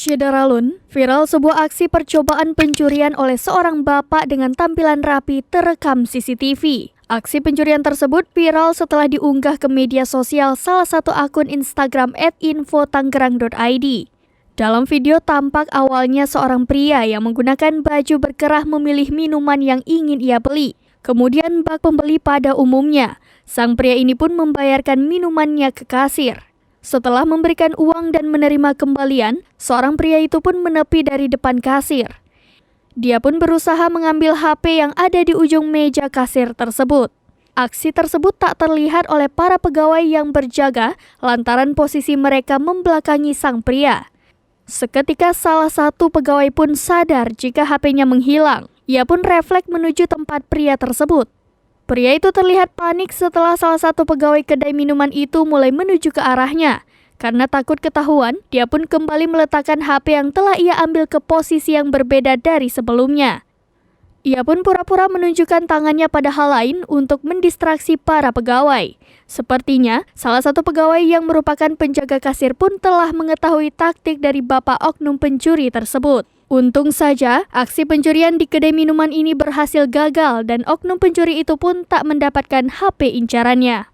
Syedaralun, viral sebuah aksi percobaan pencurian oleh seorang bapak dengan tampilan rapi terekam CCTV. Aksi pencurian tersebut viral setelah diunggah ke media sosial salah satu akun Instagram @infotanggerang.id. Dalam video tampak awalnya seorang pria yang menggunakan baju berkerah memilih minuman yang ingin ia beli. Kemudian bak pembeli pada umumnya, sang pria ini pun membayarkan minumannya ke kasir. Setelah memberikan uang dan menerima kembalian, seorang pria itu pun menepi dari depan kasir. Dia pun berusaha mengambil HP yang ada di ujung meja kasir tersebut. Aksi tersebut tak terlihat oleh para pegawai yang berjaga lantaran posisi mereka membelakangi sang pria. Seketika salah satu pegawai pun sadar jika HP-nya menghilang. Ia pun refleks menuju tempat pria tersebut. Pria itu terlihat panik setelah salah satu pegawai kedai minuman itu mulai menuju ke arahnya. Karena takut ketahuan, dia pun kembali meletakkan HP yang telah ia ambil ke posisi yang berbeda dari sebelumnya. Ia pun pura-pura menunjukkan tangannya pada hal lain untuk mendistraksi para pegawai. Sepertinya, salah satu pegawai yang merupakan penjaga kasir pun telah mengetahui taktik dari bapak oknum pencuri tersebut. Untung saja, aksi pencurian di kedai minuman ini berhasil gagal dan oknum pencuri itu pun tak mendapatkan HP incarannya.